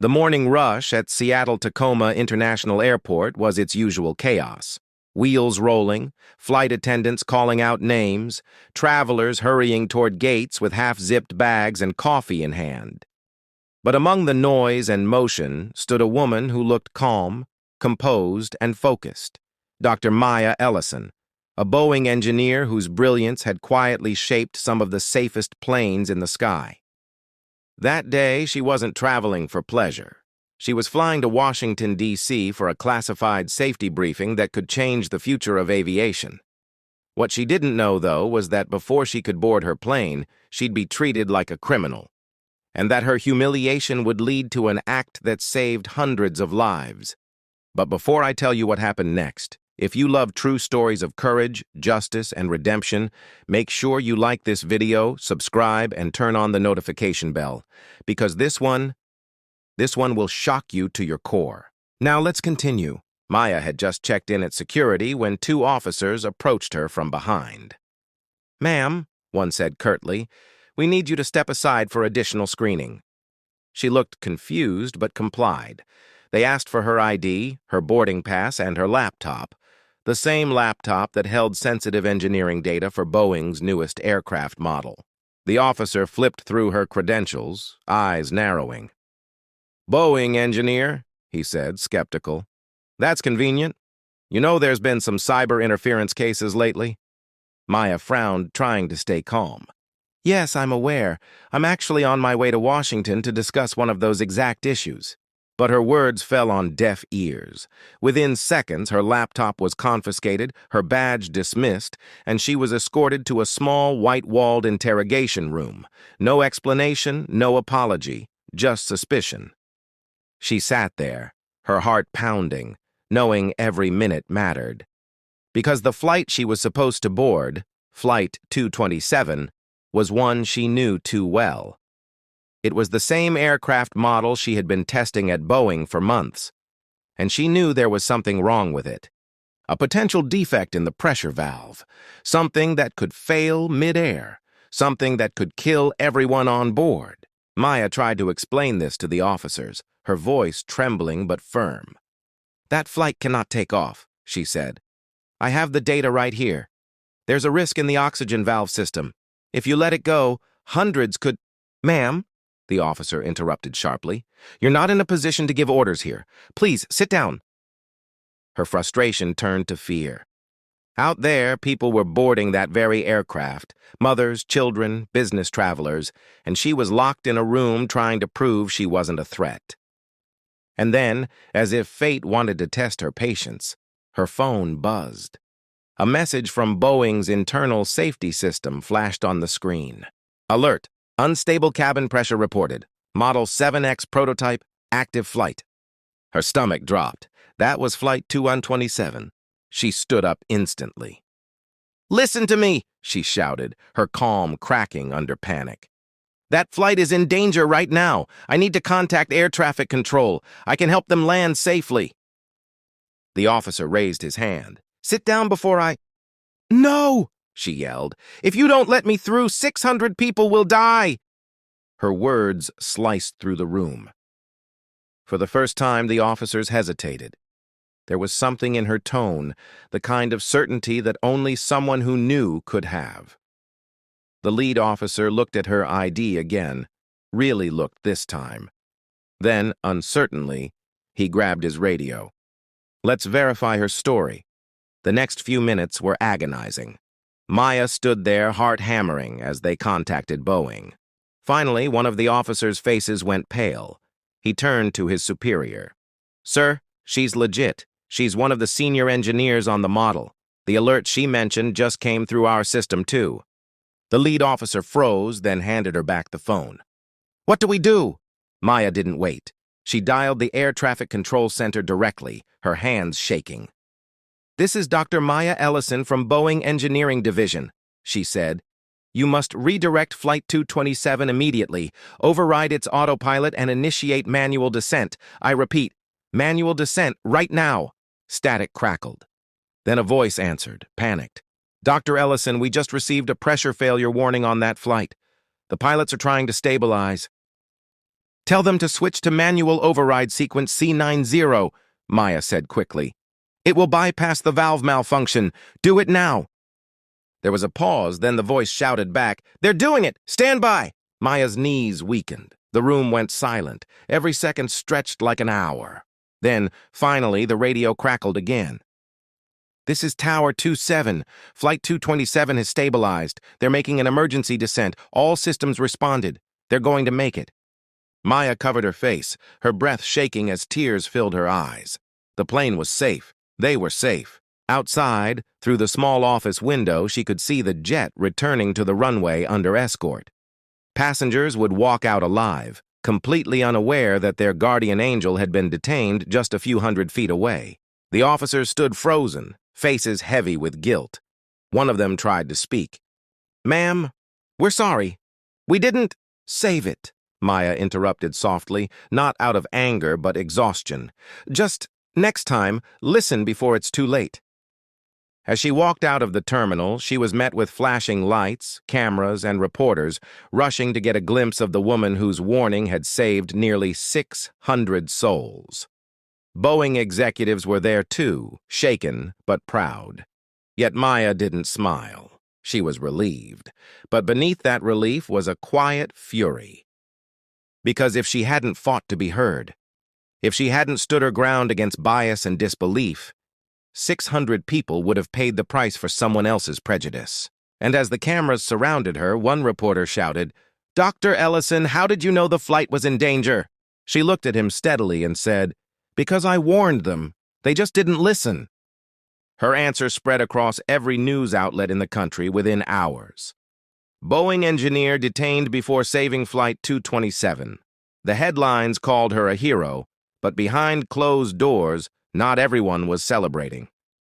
The morning rush at Seattle-Tacoma International Airport was its usual chaos. Wheels rolling, flight attendants calling out names, travelers hurrying toward gates with half-zipped bags and coffee in hand. But among the noise and motion stood a woman who looked calm, composed, and focused. Dr. Maya Ellison, a Boeing engineer whose brilliance had quietly shaped some of the safest planes in the sky. That day, she wasn't traveling for pleasure. She was flying to Washington, D.C. for a classified safety briefing that could change the future of aviation. What she didn't know, though, was that before she could board her plane, she'd be treated like a criminal, and that her humiliation would lead to an act that saved hundreds of lives. But before I tell you what happened next, if you love true stories of courage, justice, and redemption, make sure you like this video, subscribe, and turn on the notification bell, because this one will shock you to your core. Now let's continue. Maya had just checked in at security when two officers approached her from behind. "Ma'am," one said curtly, "we need you to step aside for additional screening." She looked confused but complied. They asked for her ID, her boarding pass, and her laptop, the same laptop that held sensitive engineering data for Boeing's newest aircraft model. The officer flipped through her credentials, eyes narrowing. "Boeing engineer," he said, skeptical. "That's convenient. You know there's been some cyber interference cases lately?" Maya frowned, trying to stay calm. "Yes, I'm aware. I'm actually on my way to Washington to discuss one of those exact issues." But her words fell on deaf ears. Within seconds, her laptop was confiscated, her badge dismissed, and she was escorted to a small, white-walled interrogation room. No explanation, no apology, just suspicion. She sat there, her heart pounding, knowing every minute mattered. Because the flight she was supposed to board, Flight 227, was one she knew too well. It was the same aircraft model she had been testing at Boeing for months, and she knew there was something wrong with it. A potential defect in the pressure valve, something that could fail mid-air, something that could kill everyone on board. Maya tried to explain this to the officers, her voice trembling but firm. "That flight cannot take off," she said. "I have the data right here. There's a risk in the oxygen valve system. If you let it go, hundreds could—" "Ma'am," the officer interrupted sharply, "you're not in a position to give orders here. Please, sit down." Her frustration turned to fear. Out there, people were boarding that very aircraft, mothers, children, business travelers, and she was locked in a room trying to prove she wasn't a threat. And then, as if fate wanted to test her patience, her phone buzzed. A message from Boeing's internal safety system flashed on the screen. "Alert! Unstable cabin pressure reported. Model 7X prototype, active flight." Her stomach dropped. That was Flight 227. She stood up instantly. "Listen to me," she shouted, her calm cracking under panic. "That flight is in danger right now. I need to contact air traffic control. I can help them land safely." The officer raised his hand. "Sit down before I—" "No!" she yelled. "If you don't let me through, 600 people will die!" Her words sliced through the room. For the first time, the officers hesitated. There was something in her tone, the kind of certainty that only someone who knew could have. The lead officer looked at her ID again, really looked this time. Then, uncertainly, he grabbed his radio. "Let's verify her story." The next few minutes were agonizing. Maya stood there, heart hammering, as they contacted Boeing. Finally, one of the officers' faces went pale. He turned to his superior. "Sir, she's legit. She's one of the senior engineers on the model. The alert she mentioned just came through our system, too." The lead officer froze, then handed her back the phone. "What do we do?" Maya didn't wait. She dialed the air traffic control center directly, her hands shaking. "This is Dr. Maya Ellison from Boeing Engineering Division," she said. "You must redirect Flight 227 immediately, override its autopilot, and initiate manual descent. I repeat, manual descent right now." Static crackled. Then a voice answered, panicked. "Dr. Ellison, we just received a pressure failure warning on that flight. The pilots are trying to stabilize." Tell them to switch to manual override sequence C90, Maya said quickly. It will bypass the valve malfunction. Do it now. There was a pause, then the voice shouted back, They're doing it! Stand by! Maya's knees weakened. The room went silent. Every second stretched like an hour. Then, finally, the radio crackled again. This is Tower 27. Flight 227 has stabilized. They're making an emergency descent. All systems responded. They're going to make it. Maya covered her face, her breath shaking as tears filled her eyes. The plane was safe. They were safe. Outside, through the small office window, she could see the jet returning to the runway under escort. Passengers would walk out alive, completely unaware that their guardian angel had been detained just a few hundred feet away. The officers stood frozen, faces heavy with guilt. One of them tried to speak. Ma'am, we're sorry. We didn't save it, Maya interrupted softly, not out of anger but exhaustion. Just next time, listen before it's too late. As she walked out of the terminal, she was met with flashing lights, cameras, and reporters rushing to get a glimpse of the woman whose warning had saved nearly 600 souls. Boeing executives were there too, shaken but proud. Yet Maya didn't smile. She was relieved. But beneath that relief was a quiet fury. Because if she hadn't fought to be heard, if she hadn't stood her ground against bias and disbelief, 600 people would have paid the price for someone else's prejudice. And as the cameras surrounded her, one reporter shouted, Dr. Ellison, how did you know the flight was in danger? She looked at him steadily and said, Because I warned them. They just didn't listen. Her answer spread across every news outlet in the country within hours. Boeing engineer detained before saving Flight 227. The headlines called her a hero, but behind closed doors, not everyone was celebrating.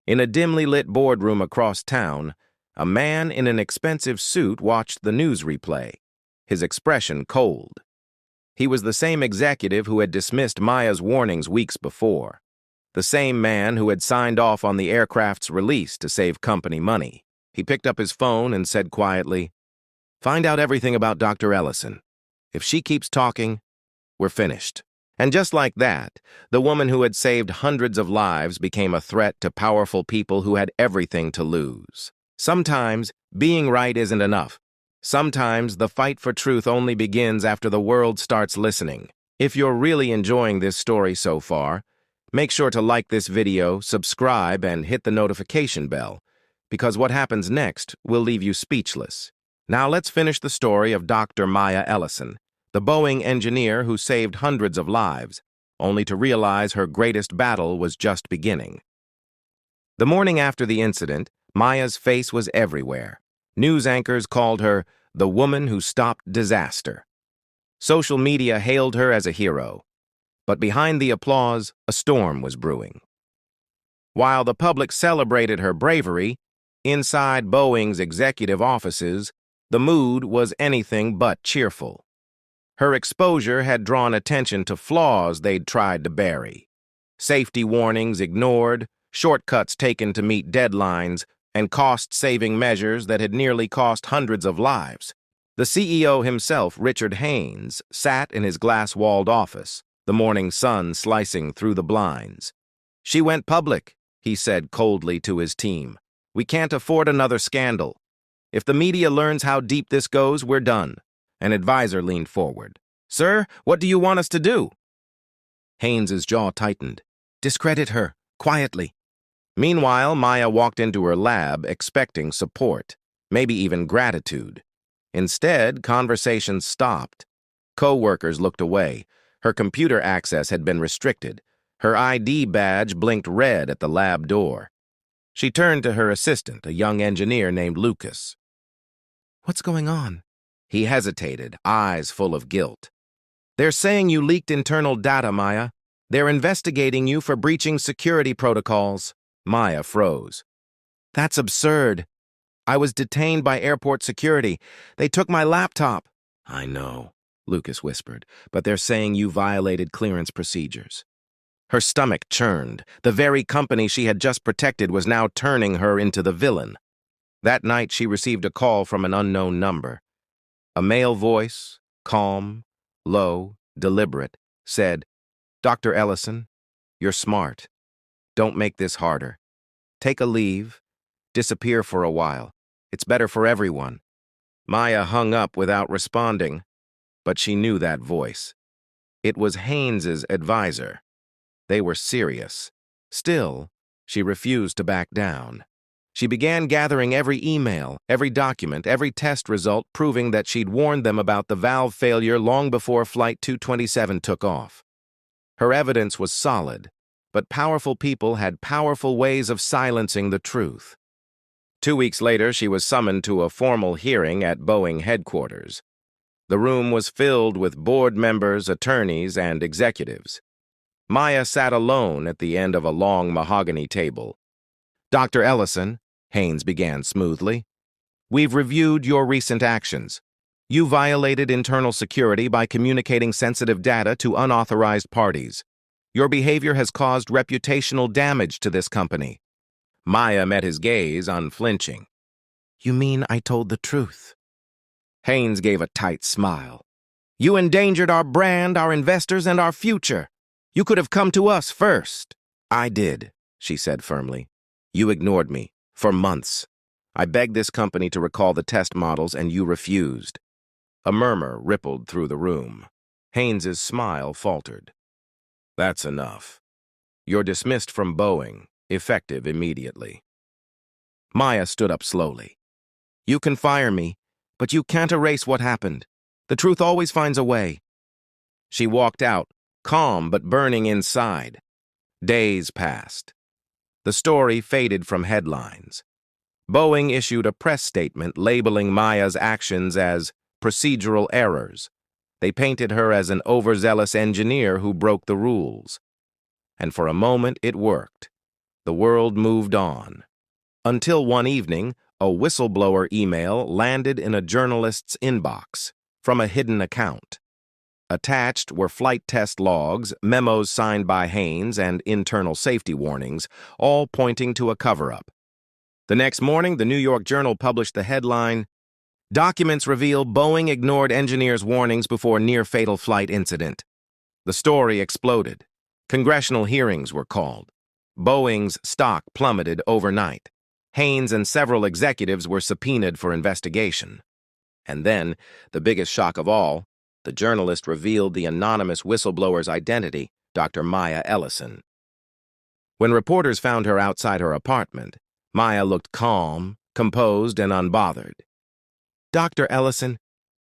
In a dimly lit boardroom across town, a man in an expensive suit watched the news replay, his expression cold. He was the same executive who had dismissed Maya's warnings weeks before, the same man who had signed off on the aircraft's release to save company money. He picked up his phone and said quietly, Find out everything about Dr. Ellison. If she keeps talking, we're finished. And just like that, the woman who had saved hundreds of lives became a threat to powerful people who had everything to lose. Sometimes, being right isn't enough. Sometimes, the fight for truth only begins after the world starts listening. If you're really enjoying this story so far, make sure to like this video, subscribe, and hit the notification bell, because what happens next will leave you speechless. Now let's finish the story of Dr. Maya Ellison, the Boeing engineer who saved hundreds of lives, only to realize her greatest battle was just beginning. The morning after the incident, Maya's face was everywhere. News anchors called her the woman who stopped disaster. Social media hailed her as a hero. But behind the applause, a storm was brewing. While the public celebrated her bravery, inside Boeing's executive offices, the mood was anything but cheerful. Her exposure had drawn attention to flaws they'd tried to bury. Safety warnings ignored, shortcuts taken to meet deadlines, and cost-saving measures that had nearly cost hundreds of lives. The CEO himself, Richard Haynes, sat in his glass-walled office, the morning sun slicing through the blinds. She went public, he said coldly to his team. We can't afford another scandal. If the media learns how deep this goes, we're done. An advisor leaned forward. Sir, what do you want us to do? Haynes's jaw tightened. Discredit her, quietly. Meanwhile, Maya walked into her lab expecting support, maybe even gratitude. Instead, conversations stopped. Co-workers looked away. Her computer access had been restricted. Her ID badge blinked red at the lab door. She turned to her assistant, a young engineer named Lucas. What's going on? He hesitated, eyes full of guilt. They're saying you leaked internal data, Maya. They're investigating you for breaching security protocols. Maya froze. That's absurd. I was detained by airport security. They took my laptop. I know, Lucas whispered, but they're saying you violated clearance procedures. Her stomach churned. The very company she had just protected was now turning her into the villain. That night, she received a call from an unknown number. A male voice, calm, low, deliberate, said, "Dr. Ellison, you're smart. Don't make this harder. Take a leave, disappear for a while. It's better for everyone." Maya hung up without responding, but she knew that voice. It was Haynes's advisor. They were serious. Still, she refused to back down. She began gathering every email, every document, every test result proving that she'd warned them about the valve failure long before Flight 227 took off. Her evidence was solid, but powerful people had powerful ways of silencing the truth. 2 weeks later, she was summoned to a formal hearing at Boeing headquarters. The room was filled with board members, attorneys, and executives. Maya sat alone at the end of a long mahogany table. "Dr. Ellison," Haynes began smoothly, "we've reviewed your recent actions. You violated internal security by communicating sensitive data to unauthorized parties. Your behavior has caused reputational damage to this company." Maya met his gaze, unflinching. "You mean I told the truth?" Haynes gave a tight smile. "You endangered our brand, our investors, and our future. You could have come to us first." "I did," she said firmly. "You ignored me, for months. I begged this company to recall the test models, and you refused." A murmur rippled through the room. Haynes's smile faltered. "That's enough. You're dismissed from Boeing, effective immediately." Maya stood up slowly. "You can fire me, but you can't erase what happened. The truth always finds a way." She walked out, calm but burning inside. Days passed. The story faded from headlines. Boeing issued a press statement labeling Maya's actions as procedural errors. They painted her as an overzealous engineer who broke the rules. And for a moment it worked. The world moved on. Until one evening, a whistleblower email landed in a journalist's inbox from a hidden account. Attached were flight test logs, memos signed by Haynes, and internal safety warnings, all pointing to a cover-up. The next morning, the New York Journal published the headline, "Documents reveal Boeing ignored engineers' warnings before near-fatal flight incident." The story exploded. Congressional hearings were called. Boeing's stock plummeted overnight. Haynes and several executives were subpoenaed for investigation. And then, the biggest shock of all, the journalist revealed the anonymous whistleblower's identity, Dr. Maya Ellison. When reporters found her outside her apartment, Maya looked calm, composed, and unbothered. "Dr. Ellison,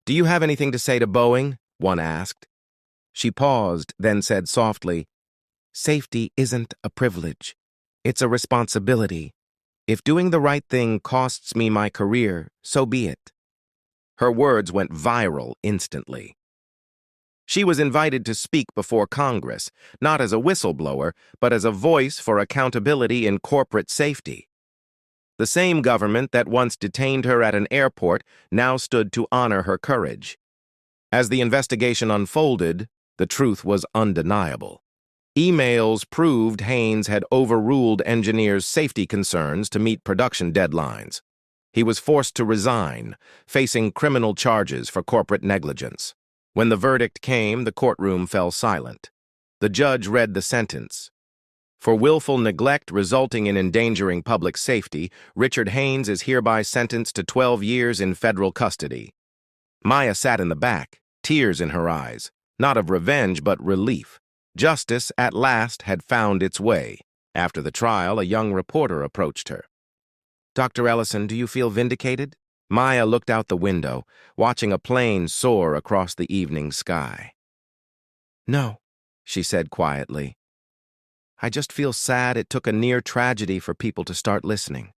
do you have anything to say to Boeing?" one asked. She paused, then said softly, "Safety isn't a privilege. It's a responsibility. If doing the right thing costs me my career, so be it." Her words went viral instantly. She was invited to speak before Congress, not as a whistleblower, but as a voice for accountability in corporate safety. The same government that once detained her at an airport now stood to honor her courage. As the investigation unfolded, the truth was undeniable. Emails proved Haynes had overruled engineers' safety concerns to meet production deadlines. He was forced to resign, facing criminal charges for corporate negligence. When the verdict came, the courtroom fell silent. The judge read the sentence. For willful neglect resulting in endangering public safety, Richard Haynes is hereby sentenced to 12 years in federal custody. Maya sat in the back, tears in her eyes, not of revenge but relief. Justice, at last, had found its way. After the trial, a young reporter approached her. "Dr. Ellison, do you feel vindicated?" Maya looked out the window, watching a plane soar across the evening sky. "No," she said quietly. "I just feel sad it took a near tragedy for people to start listening.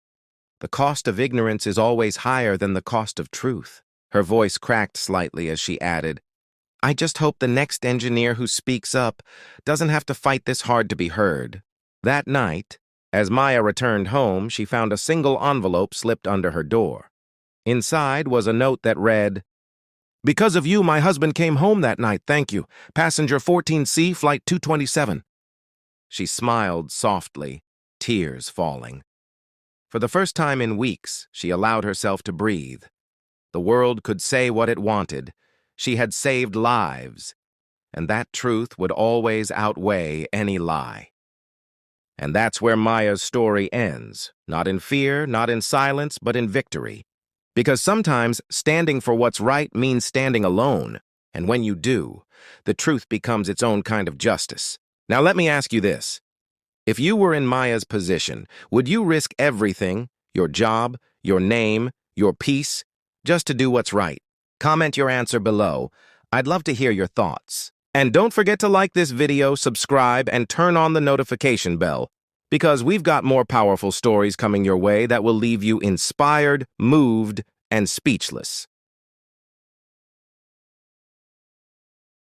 The cost of ignorance is always higher than the cost of truth." Her voice cracked slightly as she added, "I just hope the next engineer who speaks up doesn't have to fight this hard to be heard." That night, as Maya returned home, she found a single envelope slipped under her door. Inside was a note that read, "Because of you, my husband came home that night, thank you. Passenger 14C, Flight 227. She smiled softly, tears falling. For the first time in weeks, she allowed herself to breathe. The world could say what it wanted. She had saved lives. and that truth would always outweigh any lie. And that's where Maya's story ends, not in fear, not in silence, but in victory. Because sometimes standing for what's right means standing alone, and when you do, the truth becomes its own kind of justice. Now let me ask you this. If you were in Maya's position, would you risk everything, your job, your name, your peace, just to do what's right? Comment your answer below. I'd love to hear your thoughts. And don't forget to like this video, subscribe, and turn on the notification bell, because we've got more powerful stories coming your way that will leave you inspired, moved, and speechless.